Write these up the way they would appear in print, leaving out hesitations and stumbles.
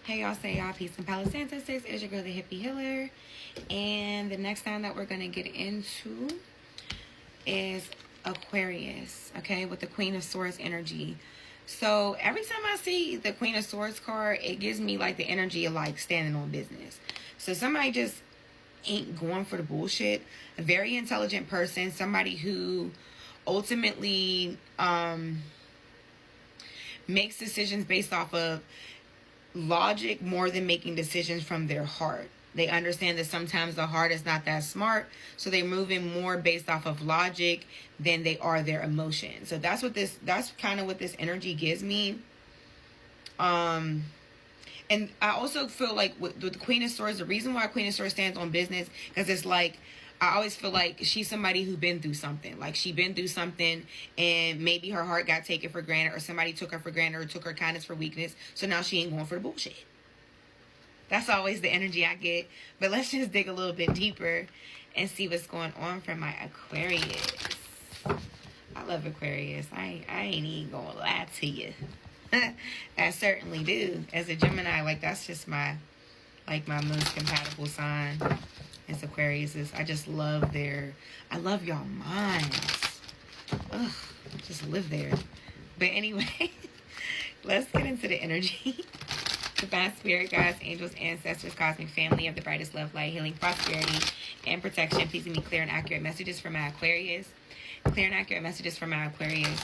Hey y'all, say y'all, peace and palo santo. It is your girl, the hippie healer. And the next sign that we're going to get into is Aquarius, okay, with the Queen of Swords energy. So every time I see the Queen of Swords card, it gives me like the energy of like standing on business. So somebody just ain't going for the bullshit. A very intelligent person, somebody who ultimately makes decisions based off of logic more than making decisions from their heart. They understand that sometimes the heart is not that smart, so they're moving more based off of logic than they are their emotions. So that's kind of what this energy gives me. And I also feel like with the Queen of Swords, the reason why Queen of Swords stands on business, because it's like, I always feel like she's somebody who's been through something. Like she been through something and maybe her heart got taken for granted, or somebody took her for granted, or took her kindness for weakness. So now she ain't going for the bullshit. That's always the energy I get. But let's just dig a little bit deeper and see what's going on for my Aquarius. I love Aquarius. I ain't even gonna lie to you. I certainly do. As a Gemini, like that's just my most compatible sign. It's Aquarius. I just love I love y'all minds. Ugh, just live there. But anyway, let's get into the energy. Divine spirit, guides, angels, ancestors, cosmic family of the brightest love, light, healing, prosperity, and protection. Please give me clear and accurate messages for my Aquarius. Clear and accurate messages for my Aquarius.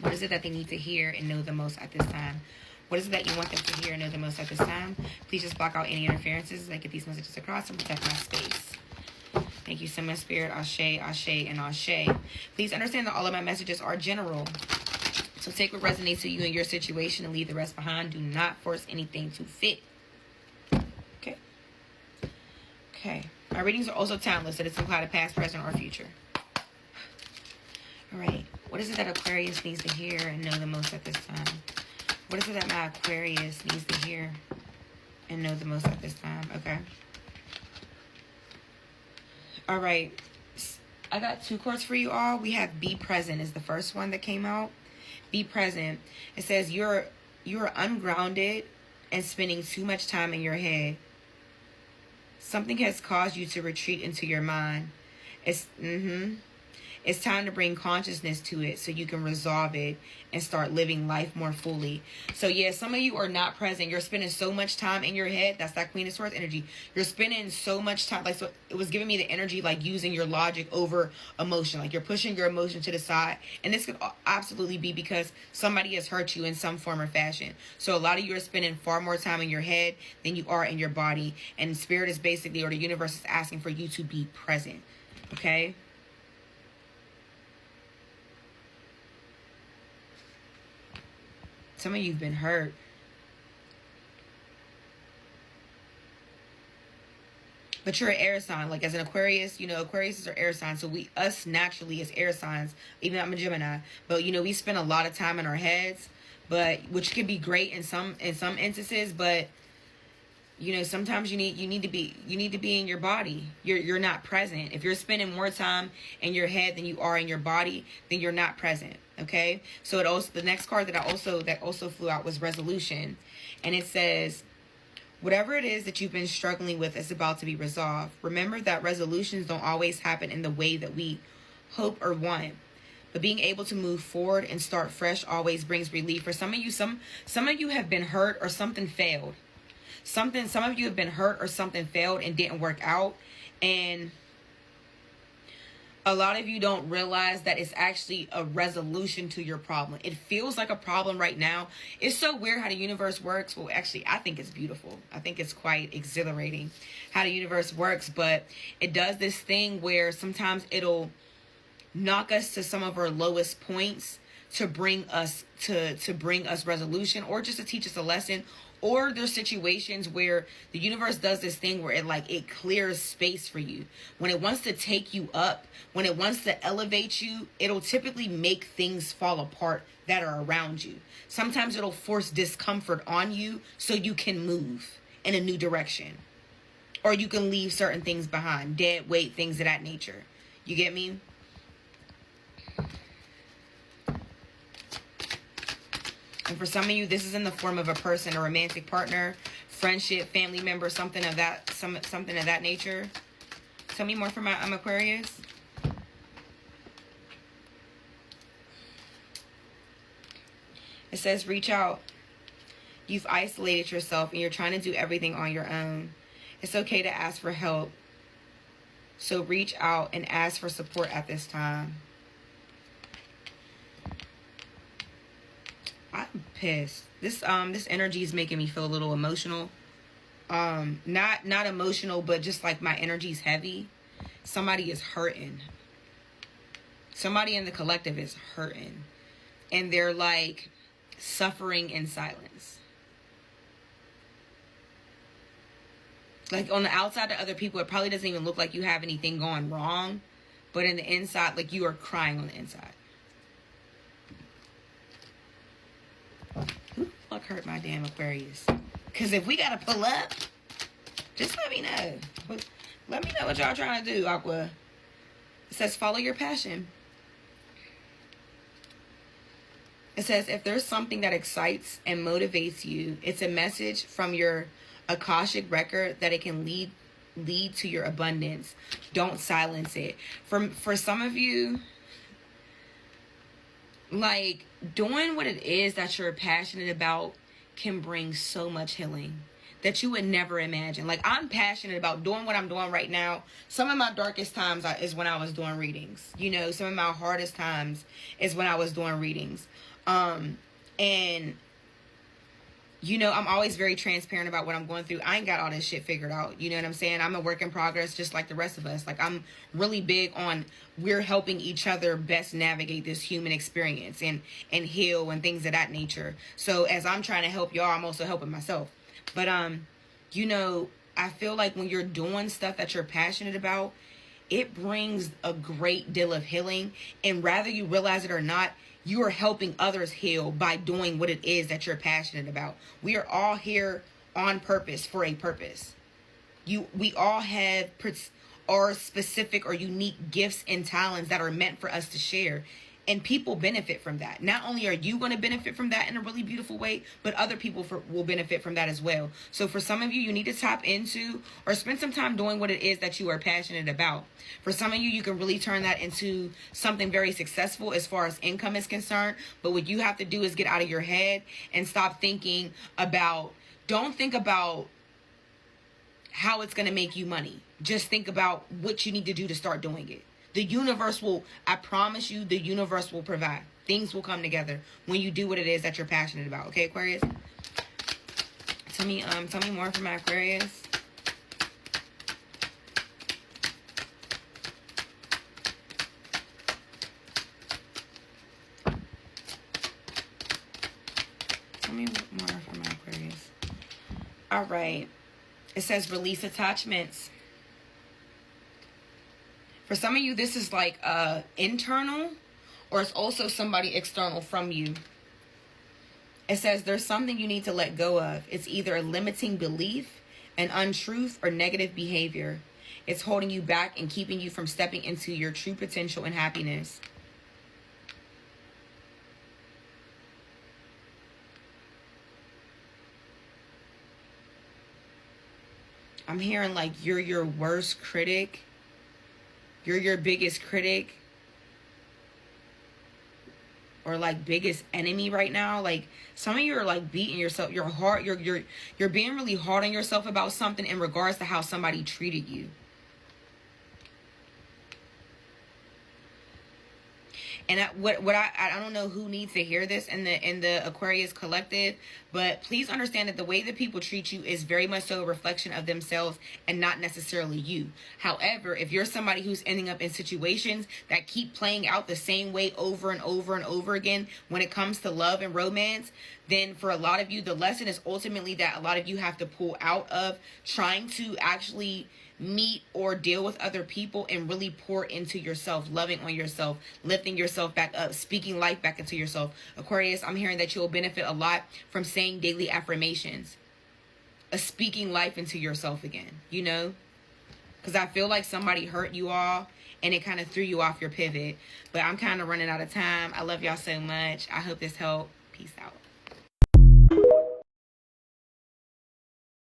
What is it that they need to hear and know the most at this time? What is it that you want them to hear and know the most at this time? Please just block out any interferences as I get these messages across and protect my space. Thank you so much, Spirit. Ashe, Ashe, and Ashe. Please understand that all of my messages are general. So take what resonates to you in your situation and leave the rest behind. Do not force anything to fit. Okay? Okay. My readings are also timeless, so it's implied past, present, or future. All right. What is it that Aquarius needs to hear and know the most at this time? What is it that my Aquarius needs to hear and know the most at this time? Okay. All right. I got two cards for you all. We have Be Present is the first one that came out. Be present. It says you're ungrounded and spending too much time in your head. Something has caused you to retreat into your mind. It's time to bring consciousness to it so you can resolve it and start living life more fully. So yeah, some of you are not present. You're spending so much time in your head. That's that Queen of Swords energy. You're spending so much time. Like, so it was giving me the energy like using your logic over emotion. Like you're pushing your emotion to the side. And this could absolutely be because somebody has hurt you in some form or fashion. So a lot of you are spending far more time in your head than you are in your body. And spirit is basically, or the universe is asking for you to be present. Okay? Some of you have been hurt. But you're an air sign. Like as an Aquarius, you know, Aquarius are air signs. So us naturally as air signs, even though I'm a Gemini, but you know, we spend a lot of time in our heads, but which can be great in some instances, but you know, sometimes you need to be in your body. You're not present. If you're spending more time in your head than you are in your body, then you're not present. Okay? So it also, the next card that also flew out was resolution. And it says, whatever it is that you've been struggling with is about to be resolved. Remember that resolutions don't always happen in the way that we hope or want. But being able to move forward and start fresh always brings relief. For some of you, some of you have been hurt or something failed. Some of you have been hurt or something failed and didn't work out. And a lot of you don't realize that it's actually a resolution to your problem. It feels like a problem right now. It's so weird how the universe works. Well, actually, I think it's beautiful. I think it's quite exhilarating how the universe works. But it does this thing where sometimes it'll knock us to some of our lowest points to bring us resolution, or just to teach us a lesson. Or there's situations where the universe does this thing where it clears space for you. When it wants to take you up, when it wants to elevate you, it'll typically make things fall apart that are around you. Sometimes it'll force discomfort on you so you can move in a new direction. Or you can leave certain things behind, dead weight, things of that nature. You get me? And for some of you, this is in the form of a person, a romantic partner, friendship, family member, something of that nature. Tell me more for my Aquarius. It says, reach out. You've isolated yourself and you're trying to do everything on your own. It's okay to ask for help. So reach out and ask for support at this time. I'm pissed. This energy is making me feel a little emotional. Not emotional, but just like my energy's heavy. Somebody is hurting. Somebody in the collective is hurting. And they're like suffering in silence. Like on the outside to other people, it probably doesn't even look like you have anything going wrong. But in the inside, like you are crying on the inside. Who the fuck hurt my damn Aquarius? Because if we got to pull up, just let me know. Let me know what y'all trying to do, Aqua. It says, follow your passion. It says, if there's something that excites and motivates you, it's a message from your Akashic record that it can lead to your abundance. Don't silence it. For some of you, like, doing what it is that you're passionate about can bring so much healing that you would never imagine. Like, I'm passionate about doing what I'm doing right now. Some of my darkest times is when I was doing readings. You know, some of my hardest times is when I was doing readings. And you know, I'm always very transparent about what I'm going through. I ain't got all this shit figured out. You know what I'm saying? I'm a work in progress just like the rest of us. Like, I'm really big on we're helping each other best navigate this human experience and heal and things of that nature. So as I'm trying to help y'all, I'm also helping myself. But, you know, I feel like when you're doing stuff that you're passionate about, it brings a great deal of healing. And whether you realize it or not, you are helping others heal by doing what it is that you're passionate about. We are all here on purpose for a purpose. We all have our specific or unique gifts and talents that are meant for us to share. And people benefit from that. Not only are you going to benefit from that in a really beautiful way, but other people will benefit from that as well. So for some of you, you need to tap into or spend some time doing what it is that you are passionate about. For some of you, you can really turn that into something very successful as far as income is concerned. But what you have to do is get out of your head and stop thinking about, don't think about how it's going to make you money. Just think about what you need to do to start doing it. The universe will, I promise you, the universe will provide. Things will come together when you do what it is that you're passionate about. Okay, Aquarius? Tell me more from my Aquarius. Tell me more from my Aquarius. All right. It says release attachments. For some of you, this is like internal, or it's also somebody external from you. It says there's something you need to let go of. It's either a limiting belief, an untruth, or negative behavior. It's holding you back and keeping you from stepping into your true potential and happiness. I'm hearing like you're your worst critic. You're your biggest critic or like biggest enemy right now. Like some of you are like beating yourself. You're hard. You're being really hard on yourself about something in regards to how somebody treated you. And I don't know who needs to hear this in the Aquarius collective, but please understand that the way that people treat you is very much so a reflection of themselves and not necessarily you. However, if you're somebody who's ending up in situations that keep playing out the same way over and over and over again when it comes to love and romance, then for a lot of you, the lesson is ultimately that a lot of you have to pull out of trying to actually meet or deal with other people and really pour into yourself, loving on yourself, lifting yourself back up, speaking life back into yourself. Aquarius, I'm hearing that you'll benefit a lot from saying daily affirmations, speaking life into yourself again, you know, because I feel like somebody hurt you all and it kind of threw you off your pivot. But I'm kind of running out of time. I love y'all so much. I hope this helped. Peace out.